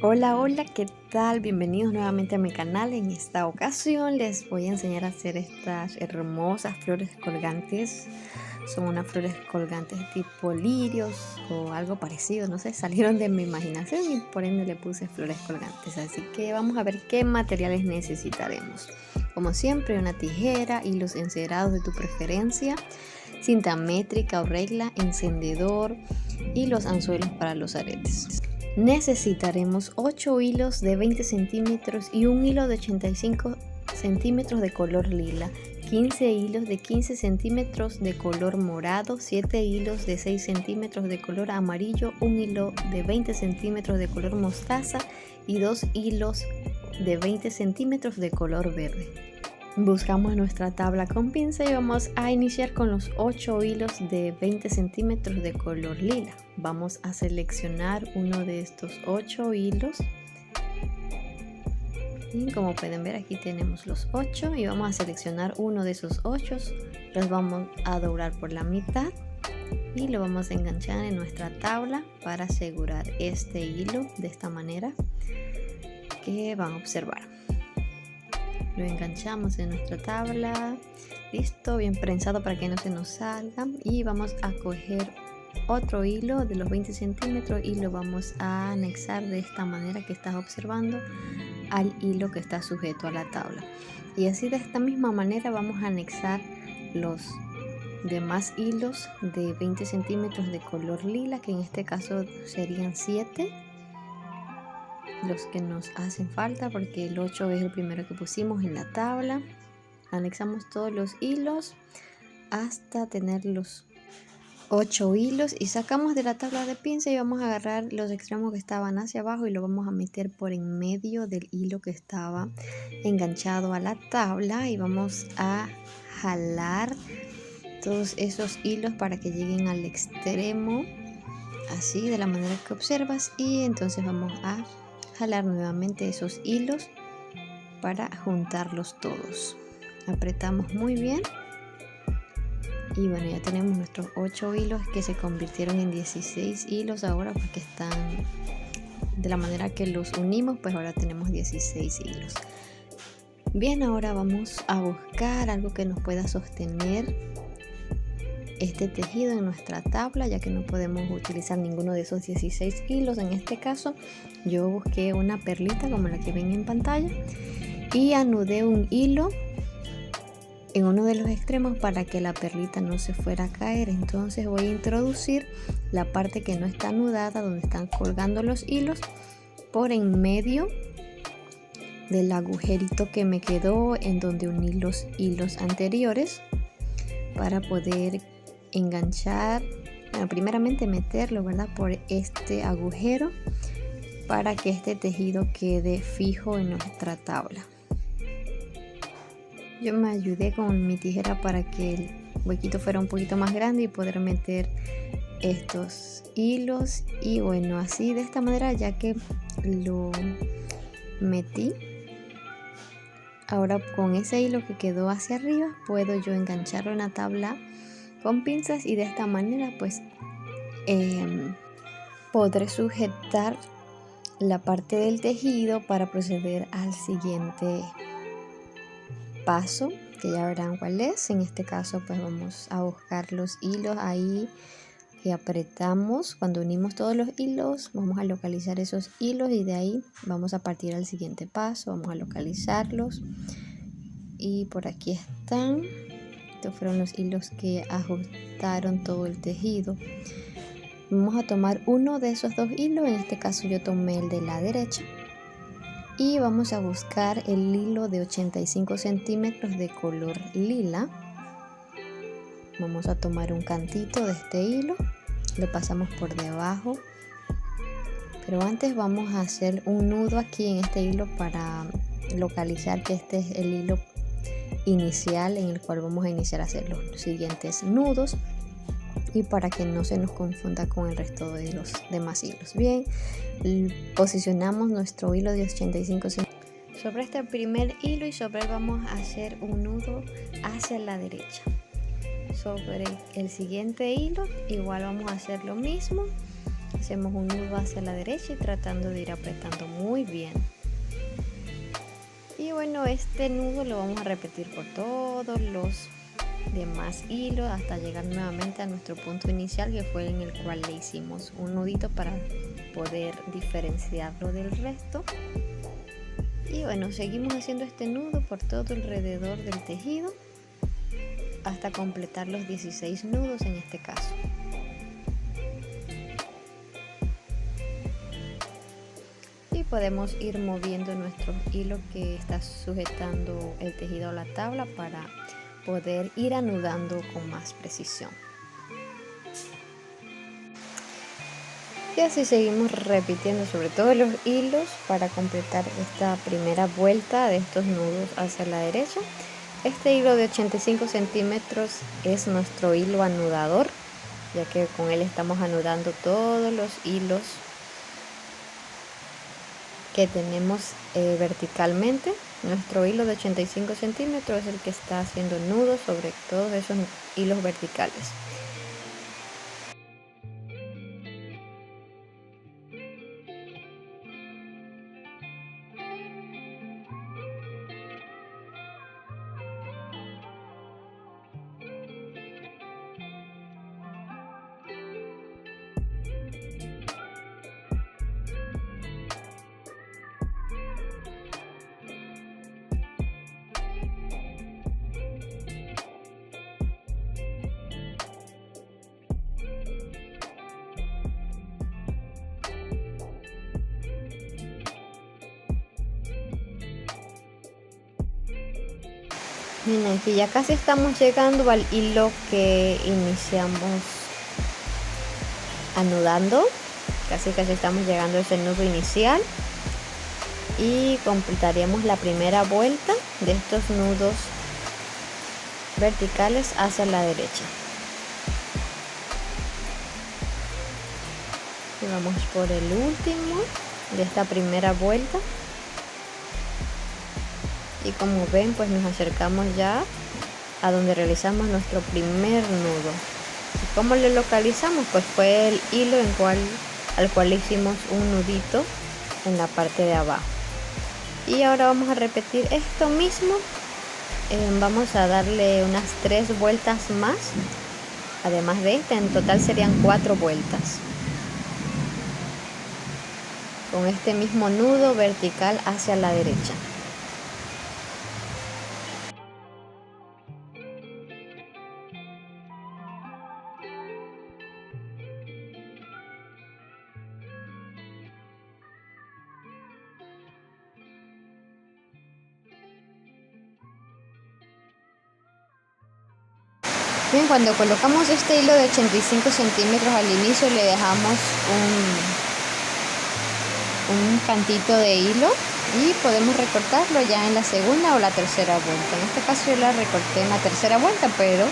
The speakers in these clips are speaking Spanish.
Hola, hola, ¿qué tal? Bienvenidos nuevamente a mi canal. En esta ocasión les voy a enseñar a hacer estas hermosas flores colgantes. Son unas flores colgantes tipo lirios o algo parecido, no sé, salieron de mi imaginación y por ende le puse flores colgantes. Así que vamos a ver qué materiales necesitaremos. Como siempre, una tijera, hilos encerados de tu preferencia, cinta métrica o regla, encendedor y los anzuelos para los aretes. Necesitaremos 8 hilos de 20 centímetros y un hilo de 85 centímetros de color lila, 15 hilos de 15 centímetros de color morado, 7 hilos de 6 centímetros de color amarillo, un hilo de 20 centímetros de color mostaza y 2 hilos de 20 centímetros de color verde. Buscamos nuestra tabla con pinza y vamos a iniciar con los 8 hilos de 20 centímetros de color lila. Vamos a seleccionar uno de estos 8 hilos. Y como pueden ver, aquí tenemos los 8 y vamos a seleccionar uno de esos 8. Los vamos a doblar por la mitad y lo vamos a enganchar en nuestra tabla para asegurar este hilo de esta manera que van a observar. Lo enganchamos en nuestra tabla, listo, bien prensado para que no se nos salga, y vamos a coger otro hilo de los 20 centímetros y lo vamos a anexar de esta manera que estás observando al hilo que está sujeto a la tabla, y así de esta misma manera vamos a anexar los demás hilos de 20 centímetros de color lila, que en este caso serían 7 los que nos hacen falta, porque el 8 es el primero que pusimos en la tabla. Anexamos todos los hilos hasta tener los 8 hilos y sacamos de la tabla de pinza y vamos a agarrar los extremos que estaban hacia abajo y lo vamos a meter por en medio del hilo que estaba enganchado a la tabla, y vamos a jalar todos esos hilos para que lleguen al extremo, así de la manera que observas, y entonces vamos a jalar nuevamente esos hilos para juntarlos todos. Apretamos muy bien y bueno, ya tenemos nuestros 8 hilos que se convirtieron en 16 hilos ahora, porque están de la manera que los unimos, pues ahora tenemos 16 hilos. Bien, ahora vamos a buscar algo que nos pueda sostener este tejido en nuestra tabla, ya que no podemos utilizar ninguno de esos 16 hilos. En este caso yo busqué una perlita como la que ven en pantalla y anudé un hilo en uno de los extremos para que la perlita no se fuera a caer. Entonces voy a introducir la parte que no está anudada, donde están colgando los hilos, por en medio del agujerito que me quedó en donde uní los hilos anteriores, para poder enganchar, bueno, primeramente meterlo, ¿verdad?, por este agujero para que este tejido quede fijo en nuestra tabla. Yo me ayudé con mi tijera para que el huequito fuera un poquito más grande y poder meter estos hilos, y bueno, así de esta manera, ya que lo metí, ahora con ese hilo que quedó hacia arriba puedo yo engancharlo en la tabla con pinzas, y de esta manera pues podré sujetar la parte del tejido para proceder al siguiente paso, que ya verán cuál es. En este caso pues vamos a buscar los hilos ahí que apretamos cuando unimos todos los hilos, vamos a localizar esos hilos y de ahí vamos a partir al siguiente paso. Vamos a localizarlos y por aquí están. Estos fueron los hilos que ajustaron todo el tejido. Vamos a tomar uno de esos dos hilos, en este caso yo tomé el de la derecha, y vamos a buscar el hilo de 85 centímetros de color lila. Vamos a tomar un cantito de este hilo, lo pasamos por debajo, pero antes vamos a hacer un nudo aquí en este hilo para localizar que este es el hilo inicial en el cual vamos a iniciar a hacer los siguientes nudos, y para que no se nos confunda con el resto de los demás hilos. Bien, posicionamos nuestro hilo de 85 centímetros sobre este primer hilo y sobre él vamos a hacer un nudo hacia la derecha. Sobre el siguiente hilo igual vamos a hacer lo mismo, hacemos un nudo hacia la derecha y tratando de ir apretando muy bien. Y bueno, este nudo lo vamos a repetir por todos los demás hilos hasta llegar nuevamente a nuestro punto inicial, que fue en el cual le hicimos un nudito para poder diferenciarlo del resto. Y bueno, seguimos haciendo este nudo por todo alrededor del tejido hasta completar los 16 nudos en este caso. Y podemos ir moviendo nuestro hilo que está sujetando el tejido a la tabla para poder ir anudando con más precisión. Y así seguimos repitiendo sobre todos los hilos para completar esta primera vuelta de estos nudos hacia la derecha. Este hilo de 85 centímetros es nuestro hilo anudador, ya que con él estamos anudando todos los hilos que tenemos verticalmente. Nuestro hilo de 85 centímetros es el que está haciendo nudos sobre todos esos hilos verticales. Miren, que ya casi estamos llegando al hilo que iniciamos anudando. Casi estamos llegando a ese nudo inicial. Y completaríamos la primera vuelta de estos nudos verticales hacia la derecha. Y vamos por el último de esta primera vuelta. Y como ven, pues nos acercamos ya a donde realizamos nuestro primer nudo. ¿Y cómo lo localizamos? Pues fue el hilo al cual le hicimos un nudito en la parte de abajo. Y ahora vamos a repetir esto mismo. Vamos a darle unas 3 vueltas más. Además de esta, en total serían 4 vueltas. Con este mismo nudo vertical hacia la derecha. Bien, cuando colocamos este hilo de 85 centímetros al inicio le dejamos un cantito de hilo y podemos recortarlo ya en la segunda o la tercera vuelta. En este caso yo la recorté en la tercera vuelta, pero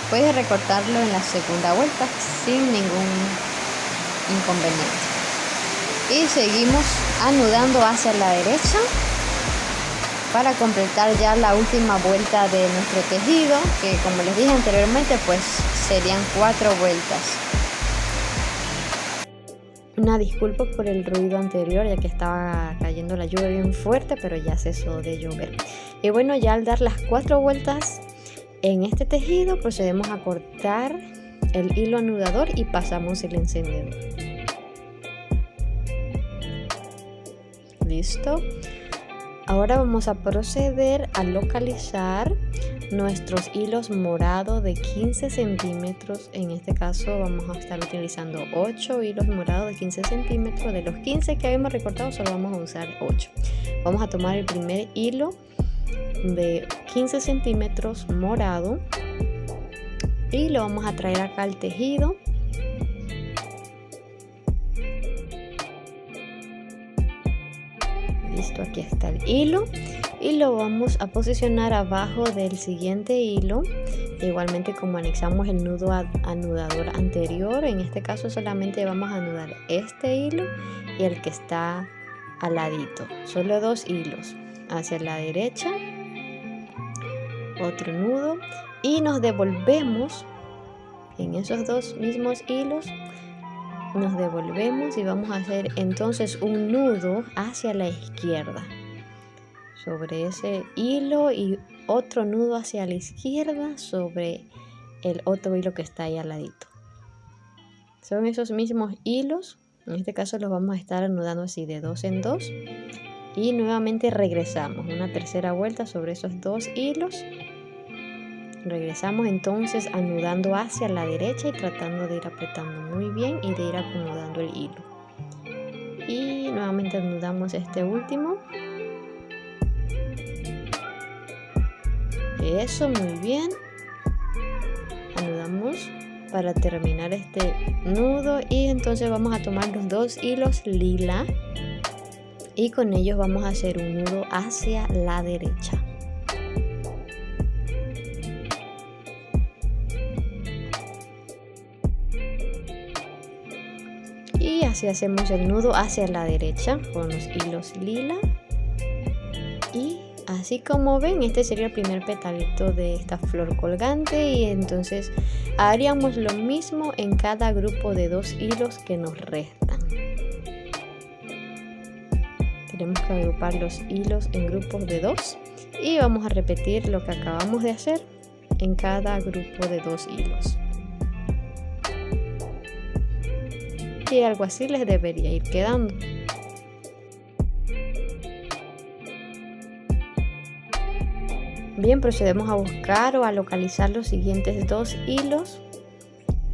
puedes recortarlo en la segunda vuelta sin ningún inconveniente. Y seguimos anudando hacia la derecha para completar ya la última vuelta de nuestro tejido, que como les dije anteriormente, pues serían 4 vueltas. Una disculpa por el ruido anterior, ya que estaba cayendo la lluvia bien fuerte, pero ya cesó de llover. Y bueno, ya al dar las 4 vueltas en este tejido, procedemos a cortar el hilo anudador y pasamos el encendedor. Listo. Ahora vamos a proceder a localizar nuestros hilos morados de 15 centímetros. En este caso vamos a estar utilizando 8 hilos morados de 15 centímetros. De los 15 que habíamos recortado solo vamos a usar 8. Vamos a tomar el primer hilo de 15 centímetros morado y lo vamos a traer acá al tejido. Listo, aquí está el hilo y lo vamos a posicionar abajo del siguiente hilo, igualmente como anexamos el nudo anudador anterior. En este caso solamente vamos a anudar este hilo y el que está al ladito, solo 2 hilos hacia la derecha, otro nudo y nos devolvemos en esos 2 mismos hilos Nos devolvemos y vamos a hacer entonces un nudo hacia la izquierda sobre ese hilo y otro nudo hacia la izquierda sobre el otro hilo que está ahí al ladito. Son esos mismos hilos, en este caso los vamos a estar anudando así de 2 en 2 y nuevamente regresamos una tercera vuelta sobre esos 2 hilos. Regresamos entonces anudando hacia la derecha y tratando de ir apretando muy bien y de ir acomodando el hilo. Y nuevamente anudamos este último. Eso, muy bien. Anudamos para terminar este nudo y entonces vamos a tomar los 2 hilos lila y con ellos vamos a hacer un nudo hacia la derecha. Y así hacemos el nudo hacia la derecha con los hilos lila. Y así como ven, este sería el primer petalito de esta flor colgante y entonces haríamos lo mismo en cada grupo de 2 hilos que nos restan. Tenemos que agrupar los hilos en grupos de 2 y vamos a repetir lo que acabamos de hacer en cada grupo de 2 hilos. Y algo así les debería ir quedando. Bien, procedemos a buscar o a localizar los siguientes 2 hilos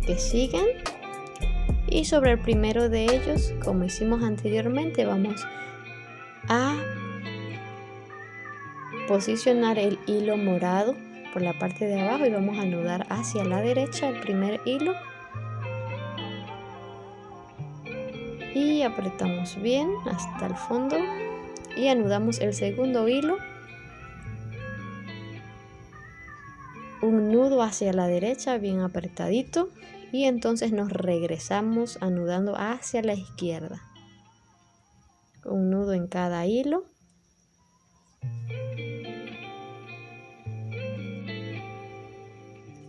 que siguen y sobre el primero de ellos, como hicimos anteriormente, vamos a posicionar el hilo morado por la parte de abajo y vamos a anudar hacia la derecha el primer hilo y apretamos bien hasta el fondo y anudamos el segundo hilo, un nudo hacia la derecha bien apretadito y entonces nos regresamos anudando hacia la izquierda, un nudo en cada hilo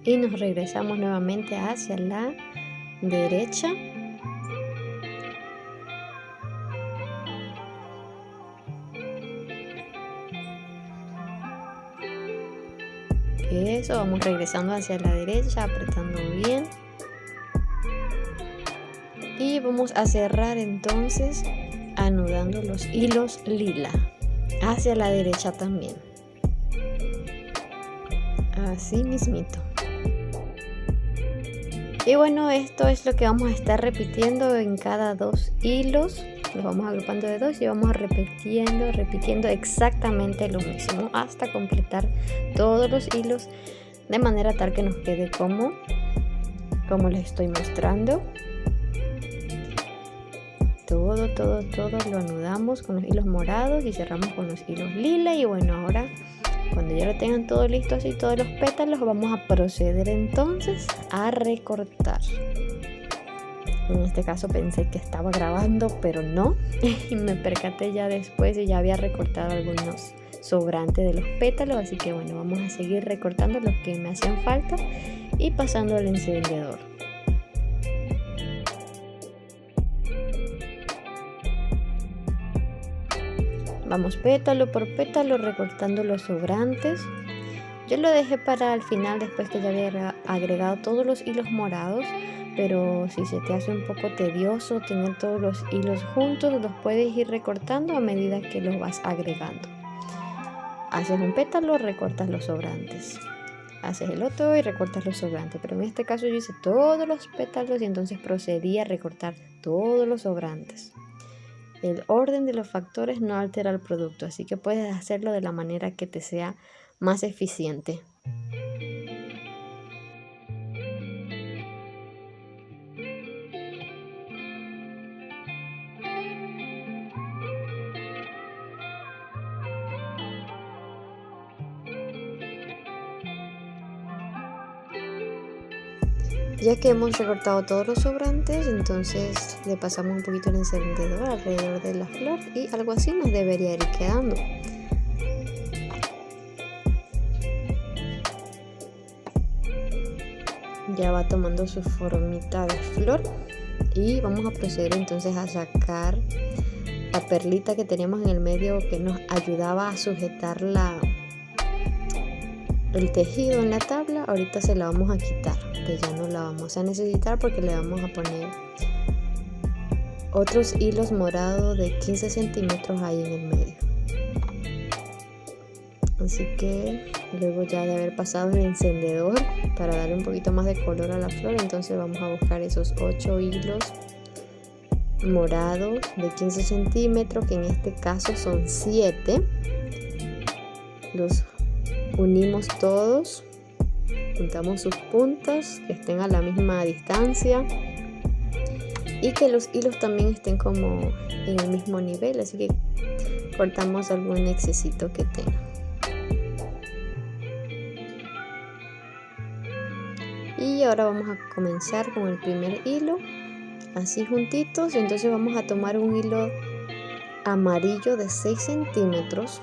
y nos regresamos nuevamente hacia la derecha. Eso, vamos regresando hacia la derecha, apretando bien. Y vamos a cerrar entonces anudando los hilos lila hacia la derecha también. Así mismito. Y bueno, esto es lo que vamos a estar repitiendo en cada 2 hilos. Los vamos agrupando de 2 y vamos repitiendo exactamente lo mismo hasta completar todos los hilos de manera tal que nos quede como les estoy mostrando. Todo lo anudamos con los hilos morados y cerramos con los hilos lila. Y bueno, ahora cuando ya lo tengan todo listo, así todos los pétalos, vamos a proceder entonces a recortar. En este caso pensé que estaba grabando, pero no. Y me percaté ya después y ya había recortado algunos sobrantes de los pétalos. Así que bueno, vamos a seguir recortando los que me hacían falta y pasando al encendedor. Vamos pétalo por pétalo recortando los sobrantes. Yo lo dejé para el final después que ya había agregado todos los hilos morados. Pero si se te hace un poco tedioso tener todos los hilos juntos, los puedes ir recortando a medida que los vas agregando. Haces un pétalo, recortas los sobrantes. Haces el otro y recortas los sobrantes. Pero en este caso yo hice todos los pétalos y entonces procedí a recortar todos los sobrantes. El orden de los factores no altera el producto, así que puedes hacerlo de la manera que te sea más eficiente. Ya que hemos recortado todos los sobrantes, entonces le pasamos un poquito el encendedor alrededor de la flor y algo así nos debería ir quedando. Ya va tomando su formita de flor y vamos a proceder entonces a sacar la perlita que teníamos en el medio que nos ayudaba a sujetar el tejido en la tabla. Ahorita se la vamos a quitar, que ya no la vamos a necesitar porque le vamos a poner otros hilos morados de 15 centímetros ahí en el medio. Así que luego ya de haber pasado el encendedor para darle un poquito más de color a la flor, entonces vamos a buscar esos 8 hilos morados de 15 centímetros, que en este caso son 7. Los unimos todos, juntamos sus puntas que estén a la misma distancia y que los hilos también estén como en el mismo nivel, así que cortamos algún excesito que tenga. Y ahora vamos a comenzar con el primer hilo, así juntitos. Entonces vamos a tomar un hilo amarillo de 6 centímetros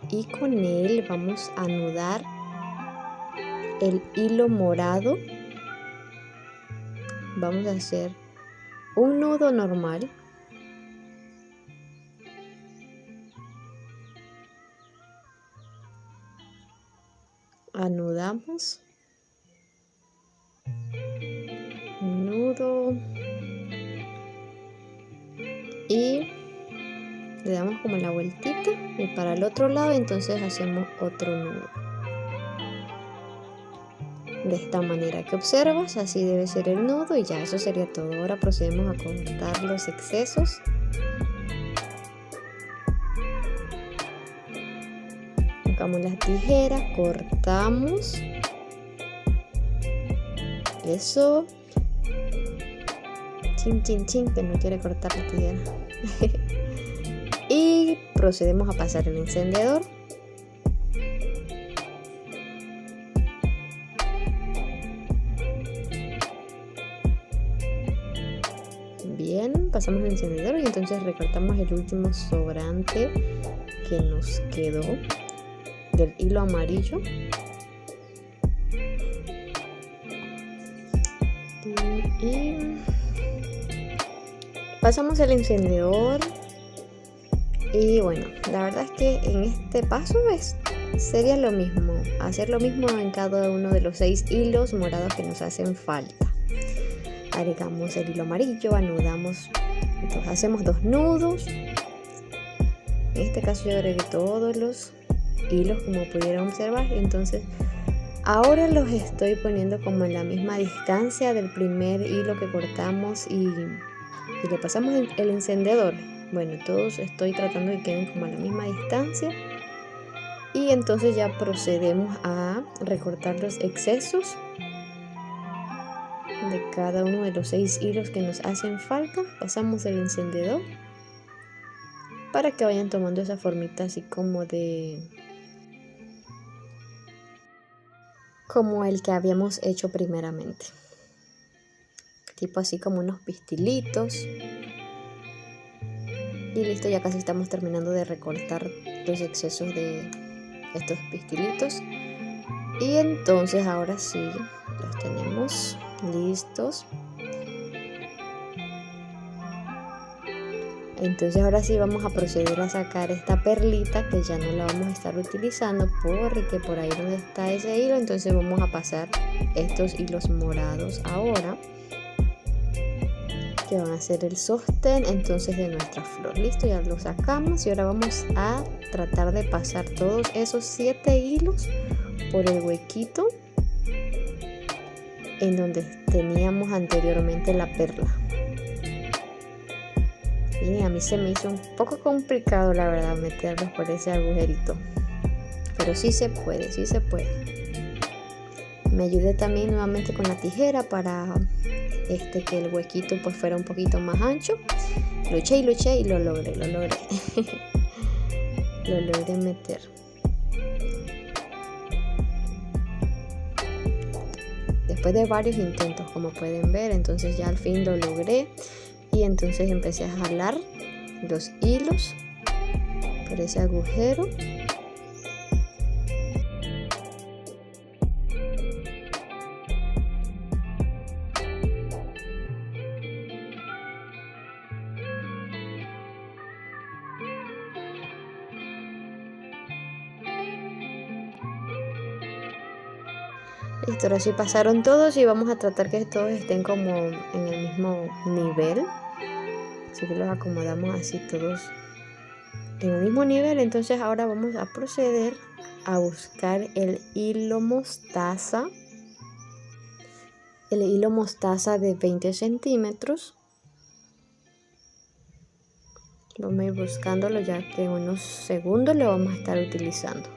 y con él vamos a anudar el hilo morado. Vamos a hacer un nudo normal, anudamos, nudo y le damos como la vueltita, y para el otro lado entonces hacemos otro nudo. De esta manera que observas, así debe ser el nudo, y ya eso sería todo. Ahora procedemos a cortar los excesos. Buscamos la tijera, cortamos. Eso. Chin, chin, chin, que no quiere cortar la tijera. Y procedemos a pasar el encendedor. Bien, pasamos el encendedor y entonces recortamos el último sobrante que nos quedó del hilo amarillo. Y pasamos el encendedor. Y bueno, la verdad es que en este paso sería lo mismo, hacer lo mismo en cada uno de los 6 hilos morados que nos hacen falta. Agregamos el hilo amarillo, anudamos, entonces hacemos 2 nudos. En este caso yo agregué todos los hilos, como pudieron observar, y entonces ahora los estoy poniendo como en la misma distancia del primer hilo que cortamos y le pasamos el encendedor. Bueno, todos estoy tratando de que queden como a la misma distancia, y entonces ya procedemos a recortar los excesos de cada uno de los 6 hilos que nos hacen falta. Pasamos el encendedor para que vayan tomando esa formita así como el que habíamos hecho primeramente, tipo así como unos pistilitos. Y listo, ya casi estamos terminando de recortar los excesos de estos pistilitos, y entonces ahora sí los tenemos listos. Entonces ahora sí vamos a proceder a sacar esta perlita, que ya no la vamos a estar utilizando porque por ahí donde está ese hilo, entonces vamos a pasar estos hilos morados ahora, que van a ser el sostén entonces de nuestra flor. Listo, ya lo sacamos, y ahora vamos a tratar de pasar todos esos 7 hilos por el huequito en donde teníamos anteriormente la perla. Y a mí se me hizo un poco complicado, la verdad, meterlos por ese agujerito, pero sí se puede, sí se puede. Me ayudé también nuevamente con la tijera para que el huequito pues fuera un poquito más ancho. Luché y lo logré. Lo logré meter. Después de varios intentos, como pueden ver, entonces ya al fin lo logré, y entonces empecé a jalar los hilos por ese agujero. Listo, ahora sí pasaron todos y vamos a tratar que todos estén como en el mismo nivel. Así que los acomodamos así todos en el mismo nivel. Entonces ahora vamos a proceder a buscar el hilo mostaza. El hilo mostaza de 20 centímetros. Vamos a ir buscándolo ya que en unos segundos lo vamos a estar utilizando.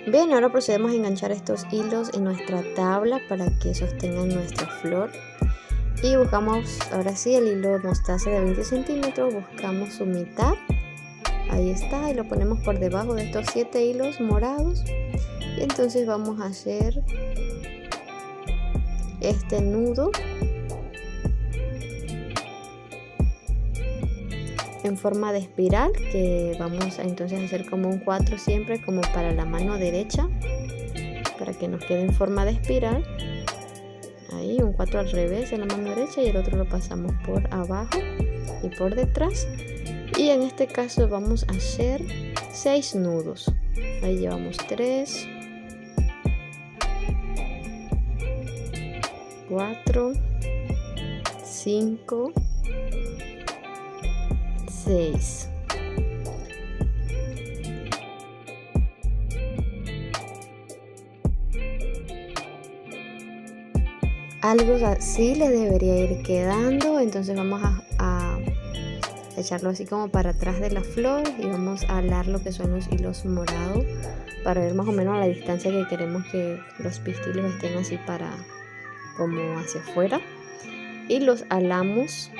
Bien, ahora procedemos a enganchar estos hilos en nuestra tabla para que sostengan nuestra flor. Y buscamos ahora sí el hilo mostaza de 20 centímetros, buscamos su mitad. Ahí está, y lo ponemos por debajo de estos 7 hilos morados. Y entonces vamos a hacer este nudo en forma de espiral, que vamos a entonces hacer como un 4 siempre, como para la mano derecha, para que nos quede en forma de espiral. Ahí un 4 al revés en la mano derecha y el otro lo pasamos por abajo y por detrás. Y en este caso vamos a hacer 6 nudos. Ahí llevamos 3, 4, 5, 6. Algo así le debería ir quedando. Entonces vamos a echarlo así como para atrás de la flor y vamos a alar lo que son los hilos morados para ver más o menos a la distancia que queremos que los pistilos estén, así para como hacia afuera, y los alamos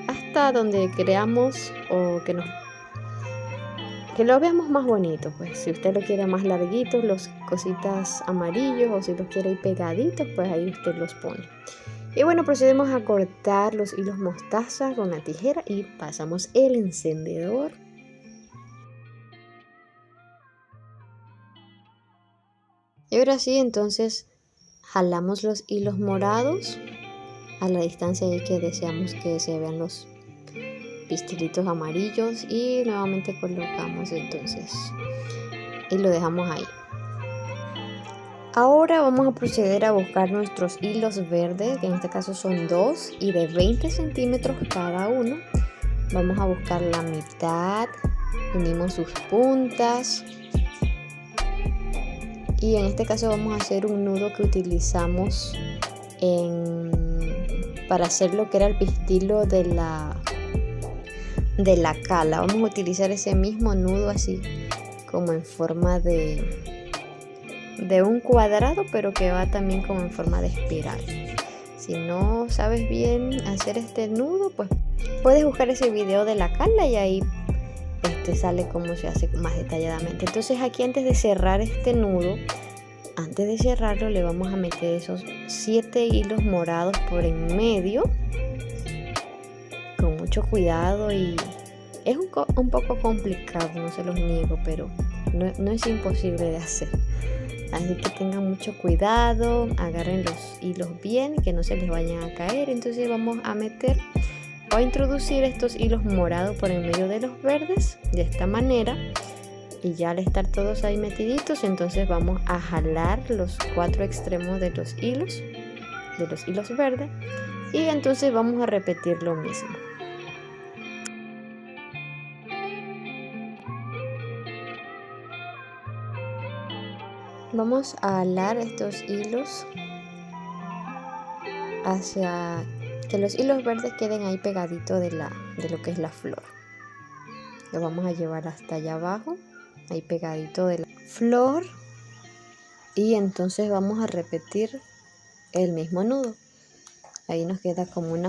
hasta donde creamos o que lo veamos más bonito. Pues si usted lo quiere más larguitos, los cositas amarillos, o si los quiere ahí pegaditos, pues ahí usted los pone. Y bueno, procedemos a cortar los hilos mostaza con la tijera y pasamos el encendedor. Y ahora sí, entonces jalamos los hilos morados a la distancia ahí que deseamos que se vean los pistilitos amarillos, y nuevamente colocamos entonces y lo dejamos ahí. Ahora vamos a proceder a buscar nuestros hilos verdes, que en este caso son 2 y de 20 centímetros cada uno. Vamos a buscar la mitad, unimos sus puntas y en este caso vamos a hacer un nudo que utilizamos para hacer lo que era el pistilo de la cala. Vamos a utilizar ese mismo nudo así como en forma de un cuadrado, pero que va también como en forma de espiral. Si no sabes bien hacer este nudo, pues puedes buscar ese video de la cala y ahí sale cómo se hace más detalladamente. Entonces aquí, antes de cerrar este nudo, antes de cerrarlo, le vamos a meter esos 7 hilos morados por en medio con mucho cuidado, y es un poco complicado, no se los niego, pero no es imposible de hacer. Así que tengan mucho cuidado, agarren los hilos bien, que no se les vayan a caer. Entonces vamos a meter o a introducir estos hilos morados por en medio de los verdes, de esta manera. Y ya al estar todos ahí metiditos, entonces vamos a jalar los 4 extremos de los hilos verdes, y entonces vamos a repetir lo mismo. Vamos a alar estos hilos hacia que los hilos verdes queden ahí pegaditos de lo que es la flor. Lo vamos a llevar hasta allá abajo, ahí pegadito de la flor, y entonces vamos a repetir el mismo nudo. Ahí nos queda como en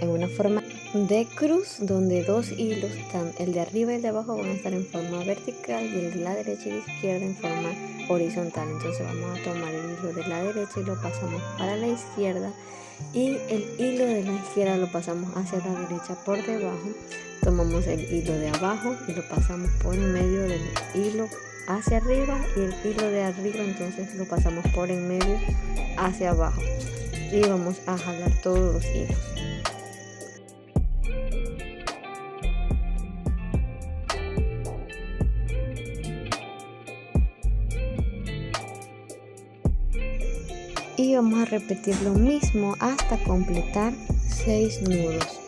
una forma de cruz, donde 2 hilos, el de arriba y el de abajo, van a estar en forma vertical y el de la derecha y la izquierda en forma horizontal. Entonces vamos a tomar el hilo de la derecha y lo pasamos para la izquierda, y el hilo de la izquierda lo pasamos hacia la derecha por debajo. Tomamos el hilo de abajo y lo pasamos por en medio del hilo hacia arriba, y el hilo de arriba entonces lo pasamos por en medio hacia abajo, y vamos a jalar todos los hilos. y vamos a repetir lo mismo hasta completar 6 nudos.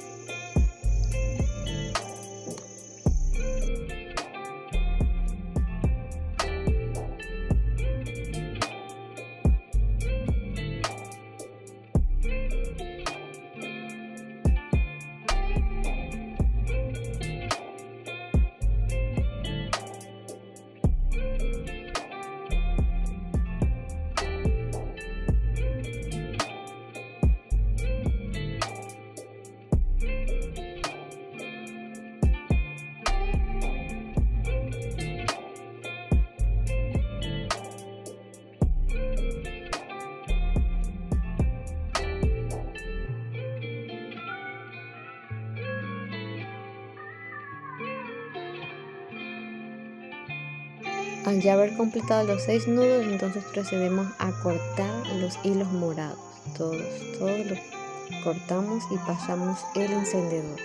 Al ya haber completado los 6 nudos, entonces procedemos a cortar los hilos morados. Todos los cortamos y pasamos el encendedor.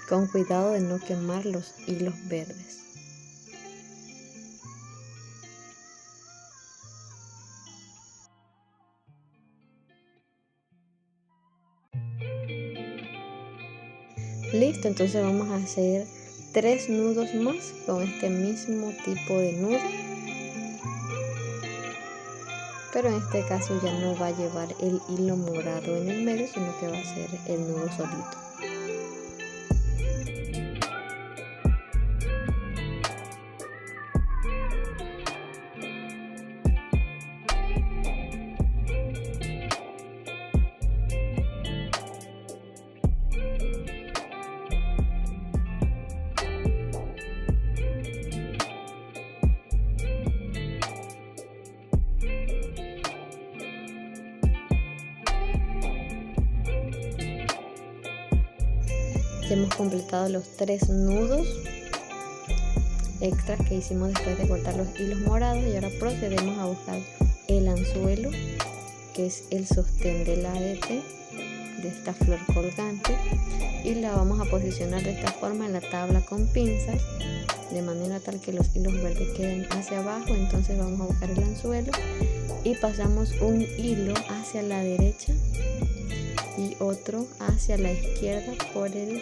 Con cuidado de no quemar los hilos verdes. Listo, entonces vamos a hacer 3 nudos más con este mismo tipo de nudo, pero en este caso ya no va a llevar el hilo morado en el medio, sino que va a ser el nudo solito. Ya hemos completado los 3 nudos extras que hicimos después de cortar los hilos morados y ahora procedemos a buscar el anzuelo, que es el sostén del arete de esta flor colgante, y la vamos a posicionar de esta forma en la tabla con pinzas de manera tal que los hilos verdes queden hacia abajo. Entonces vamos a buscar el anzuelo y pasamos un hilo hacia la derecha y otro hacia la izquierda por el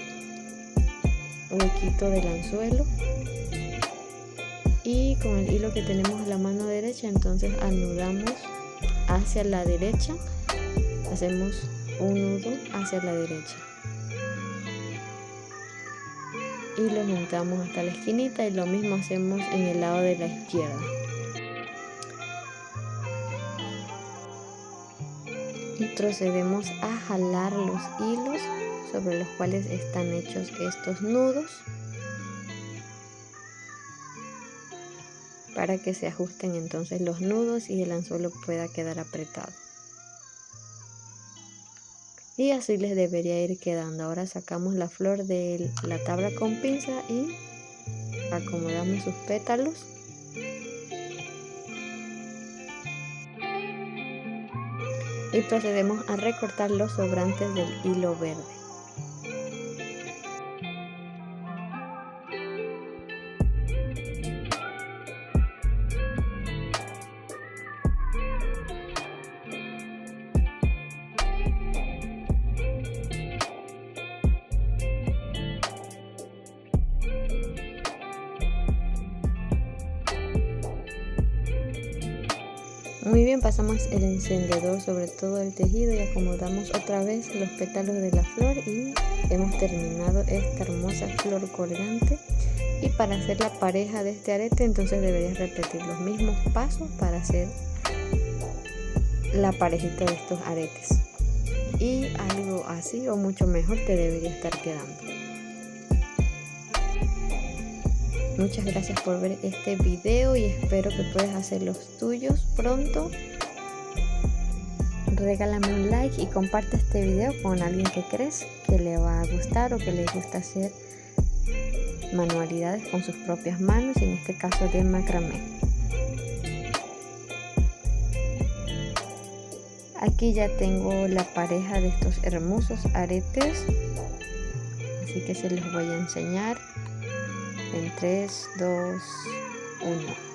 huequito del anzuelo, y con el hilo que tenemos en la mano derecha entonces anudamos hacia la derecha, hacemos un nudo hacia la derecha y lo juntamos hasta la esquinita, y lo mismo hacemos en el lado de la izquierda. Y procedemos a jalar los hilos sobre los cuales están hechos estos nudos para que se ajusten entonces los nudos y el anzuelo pueda quedar apretado. Y así les debería ir quedando. Ahora sacamos la flor de la tabla con pinza y acomodamos sus pétalos. Y procedemos a recortar los sobrantes del hilo verde. Muy bien, pasamos el encendedor sobre todo el tejido y acomodamos otra vez los pétalos de la flor y hemos terminado esta hermosa flor colgante. Y para hacer la pareja de este arete entonces deberías repetir los mismos pasos para hacer la parejita de estos aretes, y algo así o mucho mejor te debería estar quedando. Muchas gracias por ver este video y espero que puedas hacer los tuyos pronto. Regálame un like y comparte este video con alguien que crees que le va a gustar o que le gusta hacer manualidades con sus propias manos, en este caso de macramé. Aquí ya tengo la pareja de estos hermosos aretes, así que se los voy a enseñar en 3, 2, 1.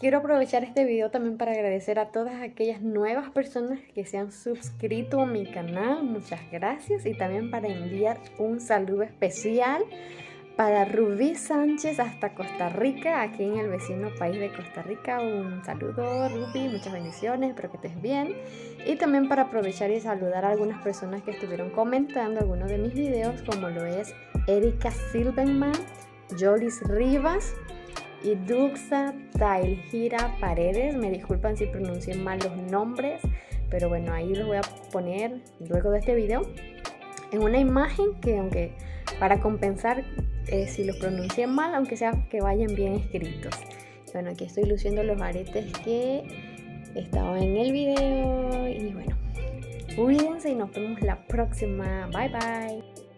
Quiero aprovechar este video también para agradecer a todas aquellas nuevas personas que se han suscrito a mi canal. Muchas gracias. Y también para enviar un saludo especial para Rubí Sánchez hasta Costa Rica, aquí en el vecino país de Costa Rica. Un saludo, Rubí, muchas bendiciones, espero que estés bien. Y también para aprovechar y saludar a algunas personas que estuvieron comentando algunos de mis videos, como lo es Erika Silverman, Jolis Rivas y Duxa Tailgira Paredes. Me disculpan si pronuncié mal los nombres, pero bueno, ahí los voy a poner luego de este video en una imagen que, aunque para compensar si los pronuncié mal, aunque sea que vayan bien escritos. Bueno, aquí estoy luciendo los aretes que estaban en el video y bueno, cuídense y nos vemos la próxima. Bye bye.